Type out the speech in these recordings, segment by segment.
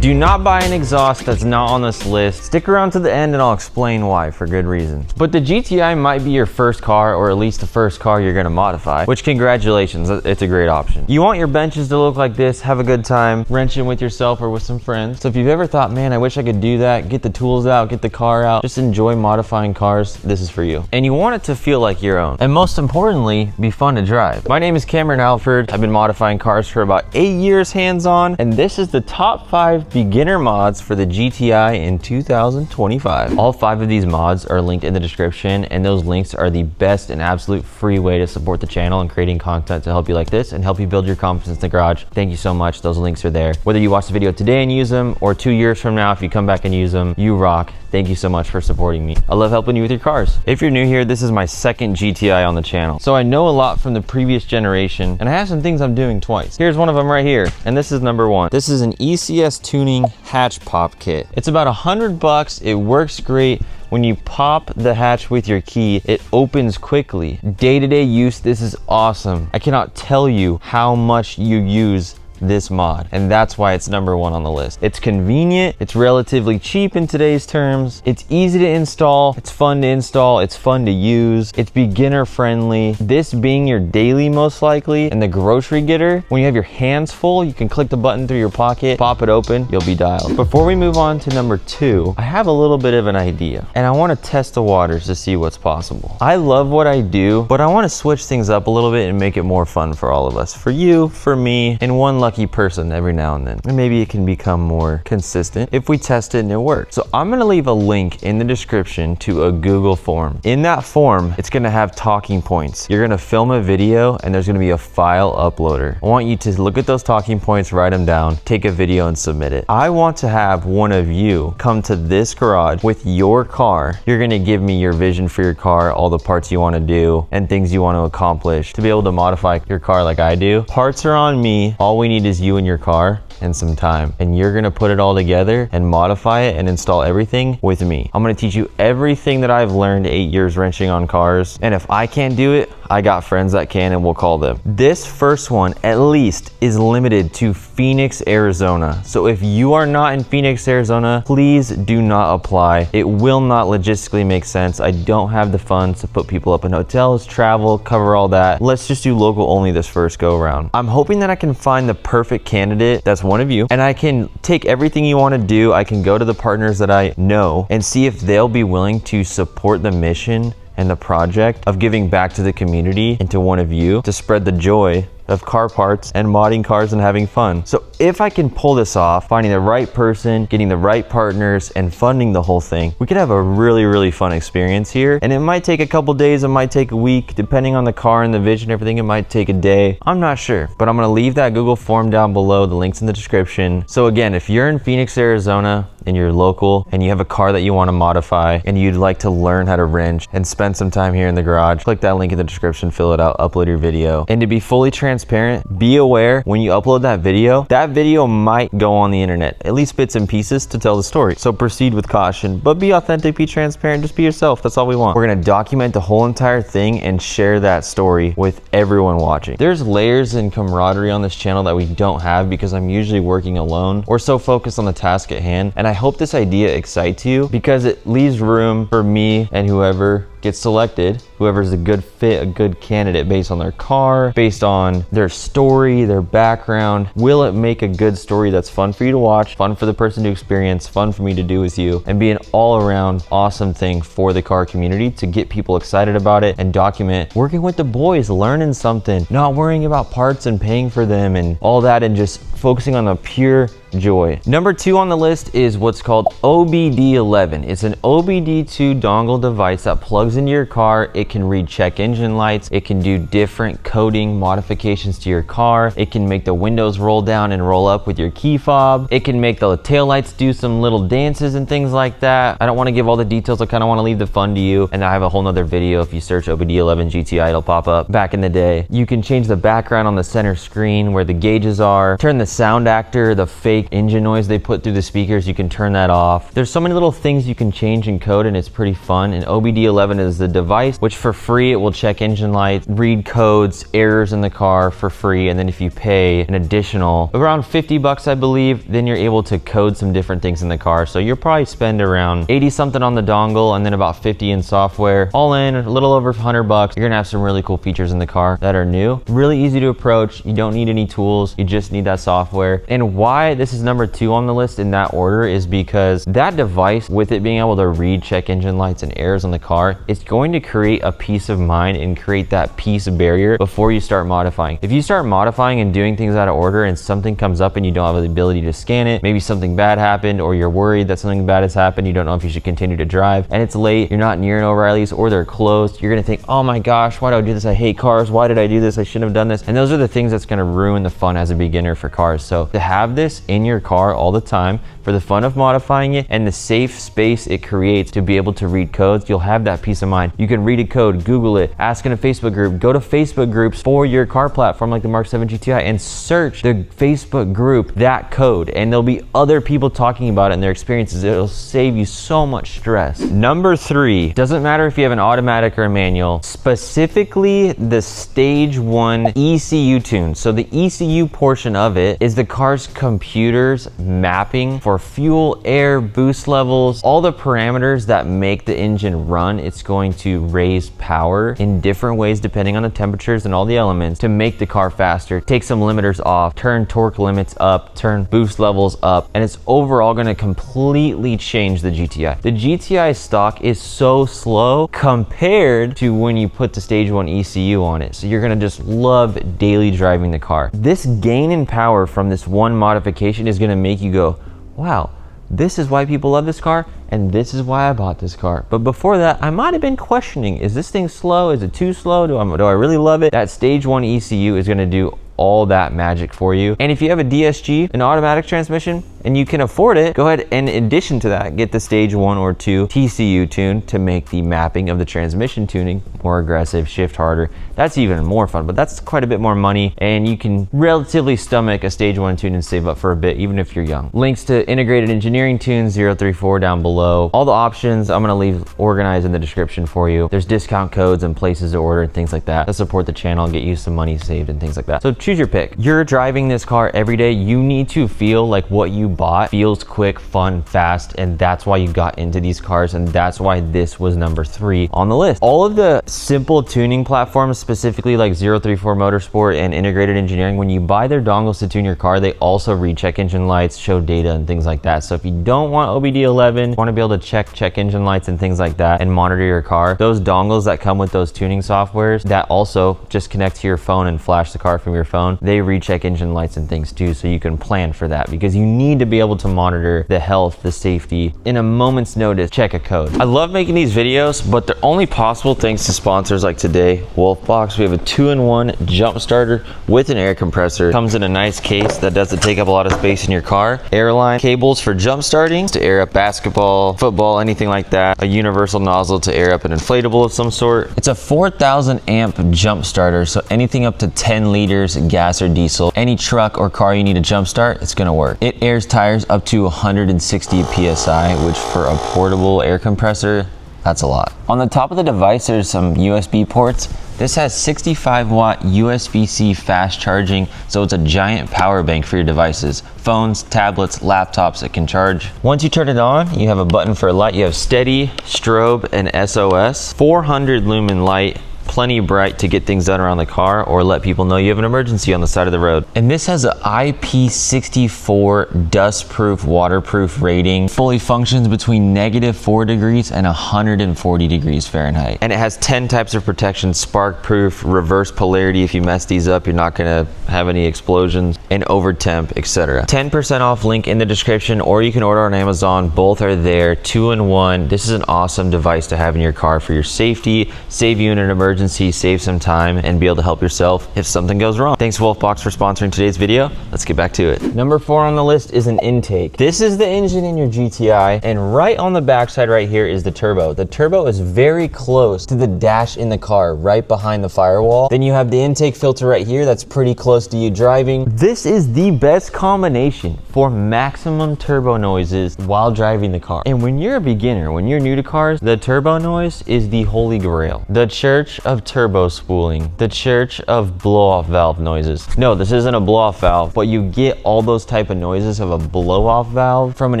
Do not buy an exhaust that's not on this list. Stick around to the end and I'll explain why for good reason. But the GTI might be your first car, or at least the first car you're gonna modify, which congratulations, it's a great option. You want your benches to look like this, have a good time, wrenching with yourself or with some friends. So if you've ever thought, man, I wish I could do that, get the tools out, get the car out, just enjoy modifying cars, this is for you. And you want it to feel like your own. And most importantly, be fun to drive. My name is Cameron Alford. I've been modifying cars for about 8 years hands-on, and this is the top 5 beginner mods for the GTI in 2025. All 5 of these mods are linked in the description, and those links are the best and absolute free way to support the channel and creating content to help you like this and help you build your confidence in the garage. Thank you so much. Those links are there. Whether you watch the video today and use them, or 2 years from now if you come back and use them, you rock. Thank you so much for supporting me. I love helping you with your cars. If you're new here, this is my second GTI on the channel. So I know a lot from the previous generation, and I have some things I'm doing twice. Here's one of them right here, and this is number 1. This is an ECU Tuning hatch pop kit. It's about $100. It works great. When you pop the hatch with your key, it opens quickly. Day-to-day use, this is awesome. I cannot tell you how much you use this mod, and that's why it's number 1 on the list. It's convenient, it's relatively cheap in today's terms, it's easy to install, it's fun to install, it's fun to use, it's beginner friendly. This being your daily most likely, and the grocery getter, when you have your hands full, you can click the button through your pocket, pop it open, you'll be dialed. Before we move on to number 2, I have a little bit of an idea, and I want to test the waters to see what's possible. I love what I do, but I want to switch things up a little bit and make it more fun for all of us, for you, for me, and one lucky person every now and then, and maybe it can become more consistent if we test it and it works. So I'm gonna leave a link in the description to a Google form. In that form, it's gonna have talking points. You're gonna film a video and there's gonna be a file uploader. I want you to look at those talking points, write them down, take a video and submit it. I want to have one of you come to this garage with your car. You're gonna give me your vision for your car, all the parts you want to do and things you want to accomplish to be able to modify your car like I do. Parts are on me. All we need is you and your car and some time, and you're gonna put it all together and modify it and install everything with me. I'm gonna teach you everything that I've learned 8 years wrenching on cars, and if I can't do it, I got friends that can, and we'll call them. This first one, at least, is limited to Phoenix, Arizona. So if you are not in Phoenix, Arizona, please do not apply. It will not logistically make sense. I don't have the funds to put people up in hotels, travel, cover all that. Let's just do local only this first go around. I'm hoping that I can find the perfect candidate that's one of you, and I can take everything you want to do. I can go to the partners that I know and see if they'll be willing to support the mission and the project of giving back to the community and to one of you to spread the joy of car parts and modding cars and having fun. So if I can pull this off, finding the right person, getting the right partners, and funding the whole thing, we could have a really, really fun experience here. And it might take a couple days, it might take a week, depending on the car and the vision, everything, it might take a day. I'm not sure, but I'm gonna leave that Google form down below, the link's in the description. So again, if you're in Phoenix, Arizona, and you're local, and you have a car that you wanna modify, and you'd like to learn how to wrench and spend some time here in the garage, click that link in the description, fill it out, upload your video. And to be fully transparent, be aware when you upload that video might go on the internet, at least bits and pieces to tell the story. So proceed with caution, but be authentic, be transparent, just be yourself. That's all we want. We're gonna document the whole entire thing and share that story with everyone watching. There's layers and camaraderie on this channel that we don't have because I'm usually working alone or so focused on the task at hand. And I hope this idea excites you because it leaves room for me and whoever gets selected, whoever's a good fit, a good candidate based on their car, based on their story, their background. Will it make a good story that's fun for you to watch, fun for the person to experience, fun for me to do with you, and be an all-around awesome thing for the car community to get people excited about it and document working with the boys, learning something, not worrying about parts and paying for them and all that, and just focusing on the pure joy. Number 2 on the list is what's called OBD11. It's an OBD2 dongle device that plugs into your car. It can read check engine lights. It can do different coding modifications to your car. It can make the windows roll down and roll up with your key fob. It can make the taillights do some little dances and things like that. I don't want to give all the details. I kind of want to leave the fun to you. And I have a whole nother video. If you search OBD11 GTI, it'll pop up. Back in the day, you can change the background on the center screen where the gauges are, turn the sound actor, the fake engine noise they put through the speakers, you can turn that off. There's so many little things you can change in code, and it's pretty fun. And OBD11 is the device, which for free, it will check engine lights, read codes, errors in the car for free. And then if you pay an additional around 50 bucks, I believe, then you're able to code some different things in the car. So you'll probably spend around 80 something on the dongle and then about 50 in software. All in, a little over 100 bucks. You're gonna have some really cool features in the car that are new. Really easy to approach. You don't need any tools. You just need that software. And why this is number 2 on the list in that order is because that device, with it being able to read check engine lights and errors on the car, it's going to create a peace of mind and create that peace barrier before you start modifying. If you start modifying and doing things out of order and something comes up and you don't have the ability to scan it, maybe something bad happened or you're worried that something bad has happened, you don't know if you should continue to drive, and it's late, you're not near an O'Reilly's or they're closed, you're gonna think, oh my gosh, why do I do this? I hate cars. Why did I do this? I shouldn't have done this. And those are the things that's gonna ruin the fun as a beginner for cars. So to have this in your car all the time for the fun of modifying it and the safe space it creates to be able to read codes, you'll have that peace of mind. You can read a code, Google it, ask in a Facebook group, go to Facebook groups for your car platform like the Mark 7 GTI and search the Facebook group that code, and there'll be other people talking about it and their experiences. It'll save you so much stress. Number 3, doesn't matter if you have an automatic or a manual, specifically the stage 1 ECU tune. So the ECU portion of it is the car's computer's mapping for fuel, air, boost levels, all the parameters that make the engine run. It's going to raise power in different ways depending on the temperatures and all the elements to make the car faster, take some limiters off, turn torque limits up, turn boost levels up, and it's overall going to completely change the GTI. The GTI stock is so slow compared to when you put the stage 1 ECU on it. So you're going to just love daily driving the car. This gain in power from this one modification is going to make you go, wow, this is why people love this car, and this is why I bought this car. But before that, I might have been questioning, is this thing slow? Is it too slow? Do I really love it? That stage 1 ECU is gonna do all that magic for you. And if you have a DSG, an automatic transmission, and you can afford it, go ahead and in addition to that, get the stage 1 or 2 TCU tune to make the mapping of the transmission tuning more aggressive, shift harder. That's even more fun, but that's quite a bit more money, and you can relatively stomach a stage 1 tune and save up for a bit, even if you're young. Links to integrated engineering tunes 034 down below. All the options I'm gonna leave organized in the description for you. There's discount codes and places to order and things like that to support the channel and get you some money saved and things like that. So choose your pick. You're driving this car every day. You need to feel like what you bought feels quick, fun, fast, and that's why you got into these cars, and that's why this was number 3 on the list. All of the simple tuning platforms, specifically like 034 Motorsport and integrated engineering, when you buy their dongles to tune your car, they also read check engine lights, show data and things like that. So if you don't want OBD11, want to be able to check engine lights and things like that and monitor your car, those dongles that come with those tuning softwares that also just connect to your phone and flash the car from your phone, they read check engine lights and things too, so you can plan for that, because you need to be able to monitor the health, the safety in a moment's notice. Check a code. I love making these videos, but they're only possible thanks to sponsors like today, Wolfbox. We have a 2-in-1 jump starter with an air compressor. Comes in a nice case that doesn't take up a lot of space in your car. Airline cables for jump starting to air up basketball, football, anything like that. A universal nozzle to air up an inflatable of some sort. It's a 4,000 amp jump starter, so anything up to 10 liters gas or diesel, any truck or car you need a jump start, it's gonna work. It airs tires up to 160 PSI, which for a portable air compressor, that's a lot. On the top of the device, there's some USB ports. This has 65 watt USB-C fast charging, so it's a giant power bank for your devices. Phones, tablets, laptops, it can charge. Once you turn it on, you have a button for a light. You have steady, strobe, and SOS. 400 lumen light, plenty bright to get things done around the car or let people know you have an emergency on the side of the road. And this has an IP64 dust-proof, waterproof rating. Fully functions between -4 degrees and 140 degrees Fahrenheit. And it has 10 types of protection: spark-proof, reverse polarity. If you mess these up, you're not gonna have any explosions, and over temp, etc. 10% off link in the description, or you can order on Amazon. Both are there, 2-in-1. This is an awesome device to have in your car for your safety, save you in an emergency, emergency, save some time, and be able to help yourself if something goes wrong. Thanks Wolfbox for sponsoring today's video. Let's get back to it. Number 4 on the list is an intake. This is the engine in your GTI, and right on the backside right here is the turbo. The turbo is very close to the dash in the car, right behind the firewall. Then you have the intake filter right here that's pretty close to you driving. This is the best combination for maximum turbo noises while driving the car. And when you're a beginner, when you're new to cars, the turbo noise is the holy grail. The church of turbo spooling, the church of blow-off valve noises. No, this isn't a blow-off valve, but you get all those type of noises of a blow-off valve from an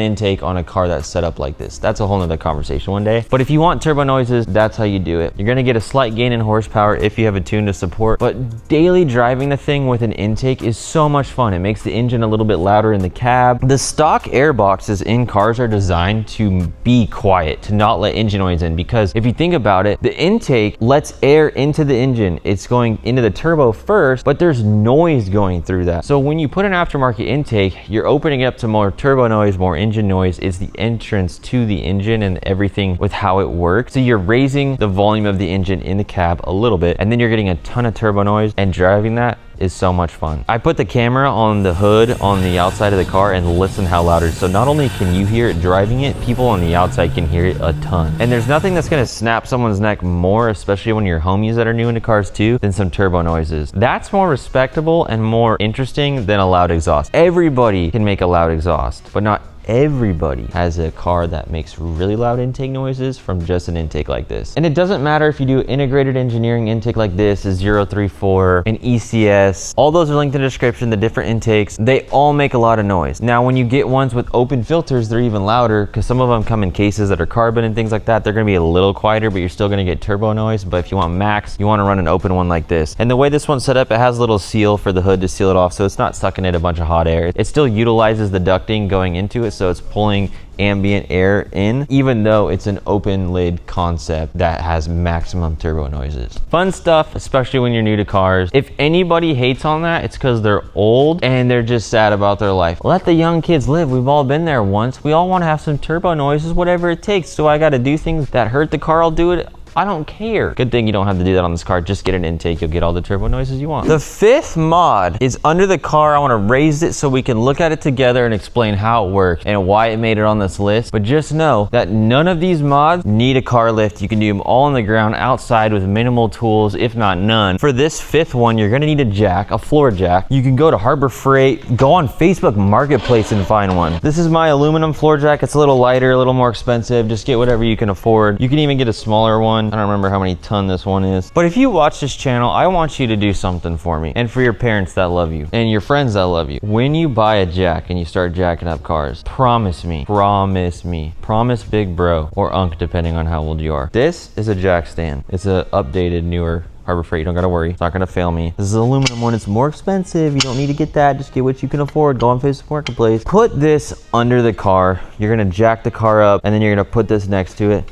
intake on a car that's set up like this. That's a whole nother conversation one day. But if you want turbo noises, that's how you do it. You're gonna get a slight gain in horsepower if you have a tune to support, but daily driving the thing with an intake is so much fun. It makes the engine a little bit louder in the cab. The stock air boxes in cars are designed to be quiet, to not let engine noise in, because if you think about it, the intake lets air into the engine. It's going into the turbo first, but there's noise going through that. So when you put an aftermarket intake, you're opening it up to more turbo noise, more engine noise. It's the entrance to the engine and everything with how it works. So you're raising the volume of the engine in the cab a little bit, and then you're getting a ton of turbo noise, and driving that is so much fun. I put the camera on the hood on the outside of the car and listen how loud it is. So not only can you hear it driving it, people on the outside can hear it a ton. And there's nothing that's gonna snap someone's neck more, especially when you're homies that are new into cars too, than some turbo noises. That's more respectable and more interesting than a loud exhaust. Everybody can make a loud exhaust, but not everybody has a car that makes really loud intake noises from just an intake like this. And it doesn't matter if you do integrated engineering intake like this, a 034, an ECS, all those are linked in the description, the different intakes, they all make a lot of noise. Now, when you get ones with open filters, they're even louder because some of them come in cases that are carbon and things like that. They're gonna be a little quieter, but you're still gonna get turbo noise. But if you want max, you wanna run an open one like this. And the way this one's set up, it has a little seal for the hood to seal it off, so it's not sucking in a bunch of hot air. It still utilizes the ducting going into it, so it's pulling ambient air in, even though it's an open lid concept that has maximum turbo noises. Fun stuff, especially when you're new to cars. If anybody hates on that, it's because they're old and they're just sad about their life. Let the young kids live. We've all been there once. We all want to have some turbo noises, whatever it takes. So I got to do things that hurt the car, I'll do it. I don't care. Good thing you don't have to do that on this car. Just get an intake. You'll get all the turbo noises you want. The 5th mod is under the car. I want to raise it so we can look at it together and explain how it works and why it made it on this list. But just know that none of these mods need a car lift. You can do them all on the ground outside with minimal tools, if not none. For this 5th one, you're going to need a jack, a floor jack. You can go to Harbor Freight, go on Facebook Marketplace and find one. This is my aluminum floor jack. It's a little lighter, a little more expensive. Just get whatever you can afford. You can even get a smaller one. I don't remember how many ton this one is. But if you watch this channel, I want you to do something for me and for your parents that love you and your friends that love you. When you buy a jack and you start jacking up cars, promise me, promise big bro or unk, depending on how old you are. This is a jack stand. It's a updated, newer Harbor Freight. You don't gotta worry. It's not gonna fail me. This is an aluminum one. It's more expensive. You don't need to get that. Just get what you can afford. Go on Facebook Marketplace. Put this under the car. You're gonna jack the car up and then you're gonna put this next to it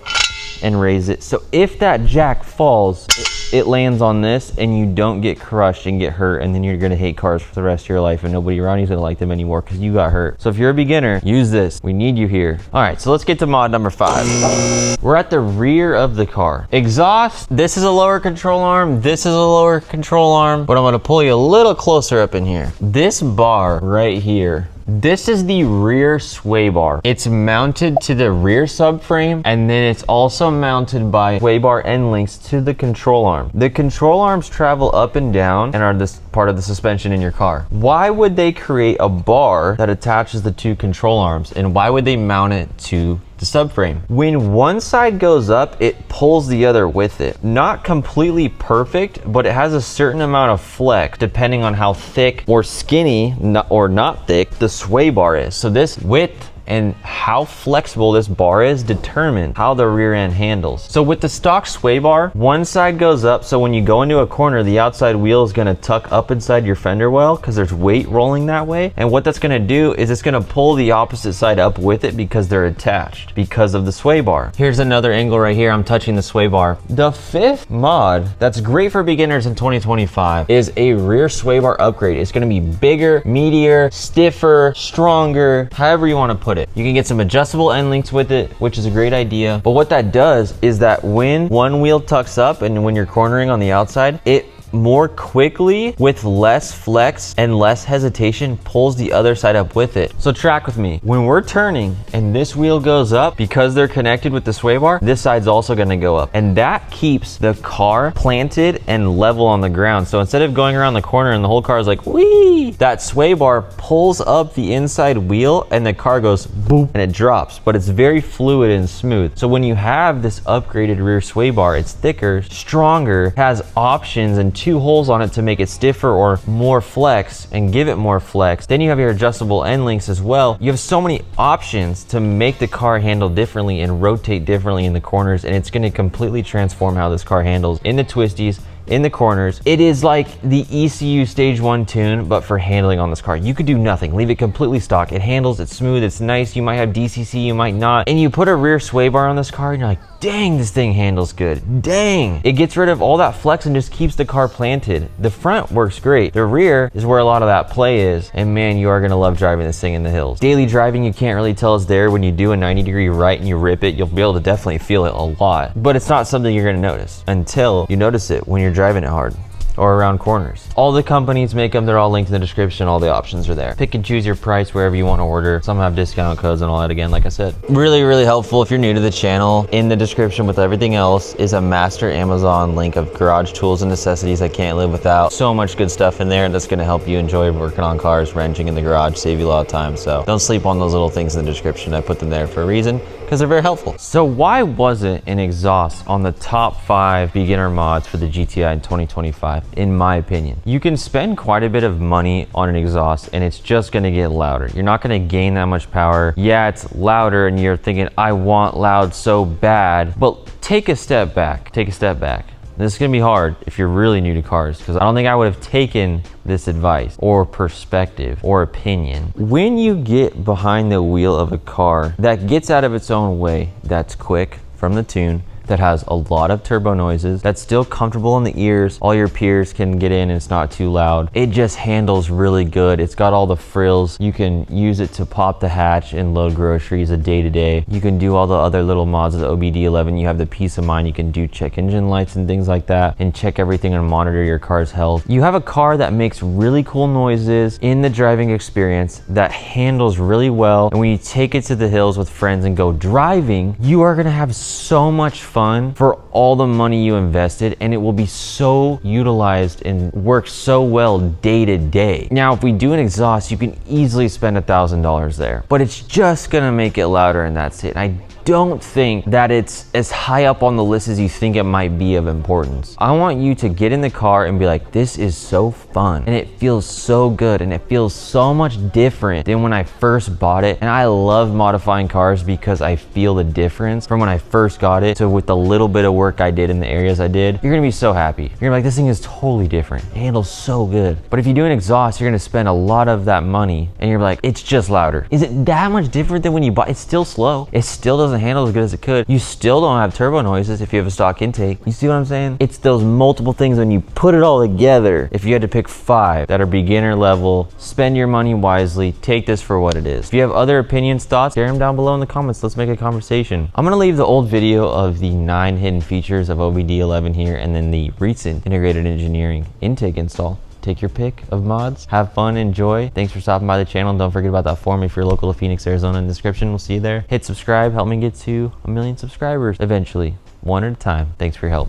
and raise it. So if that jack falls, it lands on this and you don't get crushed and get hurt, and then you're gonna hate cars for the rest of your life and nobody around you's gonna like them anymore because you got hurt. So if you're a beginner, use this. We need you here. All right, so let's get to mod number 5. We're at the rear of the car. Exhaust, this is a lower control arm, this is a lower control arm, but I'm gonna pull you a little closer up in here. This bar right here, this is the rear sway bar. It's mounted to the rear subframe, and then it's also mounted by sway bar end links to the control arm. The control arms travel up and down and are this part of the suspension in your car. Why would they create a bar that attaches the 2 control arms, and why would they mount it to the subframe? When one side goes up, it pulls the other with it. Not completely perfect, but it has a certain amount of flex depending on how thick or skinny or not thick the sway bar is. So this width and how flexible this bar is determine how the rear end handles. So with the stock sway bar, one side goes up, so when you go into a corner, the outside wheel is gonna tuck up inside your fender well because there's weight rolling that way. And what that's gonna do is it's gonna pull the opposite side up with it because they're attached because of the sway bar. Here's another angle right here. I'm touching the sway bar. The 5th mod that's great for beginners in 2025 is a rear sway bar upgrade. It's gonna be bigger, meatier, stiffer, stronger, however you wanna put put it. You can get some adjustable end links with it, which is a great idea. But what that does is that when one wheel tucks up and when you're cornering on the outside, it more quickly, with less flex and less hesitation, pulls the other side up with it. So track with me. When we're turning and this wheel goes up, because they're connected with the sway bar, this side's also gonna go up. And that keeps the car planted and level on the ground. So instead of going around the corner and the whole car is like, whee, that sway bar pulls up the inside wheel and the car goes boop and it drops, but it's very fluid and smooth. So when you have this upgraded rear sway bar, it's thicker, stronger, has options and 2 holes on it to make it stiffer or more flex and give it more flex. Then you have your adjustable end links as well. You have so many options to make the car handle differently and rotate differently in the corners, and it's going to completely transform how this car handles in the twisties, in the corners. It is like the ECU Stage 1 tune, but for handling on this car. You could do nothing, leave it completely stock. It handles, it's smooth, it's nice. You might have DCC, you might not. And you put a rear sway bar on this car and you're like, dang, this thing handles good. Dang. It gets rid of all that flex and just keeps the car planted. The front works great. The rear is where a lot of that play is. And man, you are gonna love driving this thing in the hills. Daily driving, you can't really tell it's there. When you do a 90-degree right and you rip it, you'll be able to definitely feel it a lot. But it's not something you're gonna notice until you notice it when you're driving it hard or around corners. All the companies make them, they're all linked in the description, all the options are there. Pick and choose your price wherever you want to order. Some have discount codes and all that, again, like I said. Really, really helpful if you're new to the channel. In the description with everything else is a master Amazon link of garage tools and necessities I can't live without. So much good stuff in there that's gonna help you enjoy working on cars, wrenching in the garage, save you a lot of time. So don't sleep on those little things in the description. I put them there for a reason, because they're very helpful. So why wasn't an exhaust on the top 5 beginner mods for the GTI in 2025, in my opinion? You can spend quite a bit of money on an exhaust and it's just gonna get louder. You're not gonna gain that much power. Yeah, it's louder and you're thinking, I want loud so bad, but take a step back, take a step back. This is gonna be hard if you're really new to cars, because I don't think I would have taken this advice or perspective or opinion. When you get behind the wheel of a car that gets out of its own way, that's quick from the tune, that has a lot of turbo noises, that's still comfortable in the ears, all your peers can get in and it's not too loud. It just handles really good. It's got all the frills. You can use it to pop the hatch and load groceries a day to day. You can do all the other little mods of the OBD11. You have the peace of mind. You can do check engine lights and things like that and check everything and monitor your car's health. You have a car that makes really cool noises in the driving experience, that handles really well. And when you take it to the hills with friends and go driving, you are gonna have so much fun for all the money you invested, and it will be so utilized and work so well day to day. Now, if we do an exhaust, you can easily spend $1,000 there, but it's just gonna make it louder and that's it. I don't think that it's as high up on the list as you think it might be of importance. I want you to get in the car and be like, this is so fun and it feels so good and it feels so much different than when I first bought it. And I love modifying cars because I feel the difference from when I first got it to with the little bit of work I did in the areas I did. You're gonna be so happy. You're gonna be like, this thing is totally different. It handles so good. But if you do an exhaust, you're gonna spend a lot of that money and you're like, it's just louder. Is it that much different than when you bought? It's still slow. It still doesn't handle as good as it could. You still don't have turbo noises if you have a stock intake. You see what I'm saying? It's those multiple things when you put it all together. If you had to pick 5 that are beginner level, spend your money wisely, take this for what it is. If you have other opinions, thoughts, share them down below in the comments. Let's make a conversation. I'm gonna leave the old video of the 9 hidden features of OBD11 here, and then the recent integrated engineering intake install. Take your pick of mods, have fun, enjoy. Thanks for stopping by the channel, and don't forget about that form if you're local to Phoenix, Arizona, in the description. We'll see you there. Hit subscribe, help me get to 1 million subscribers eventually, one at a time. Thanks for your help.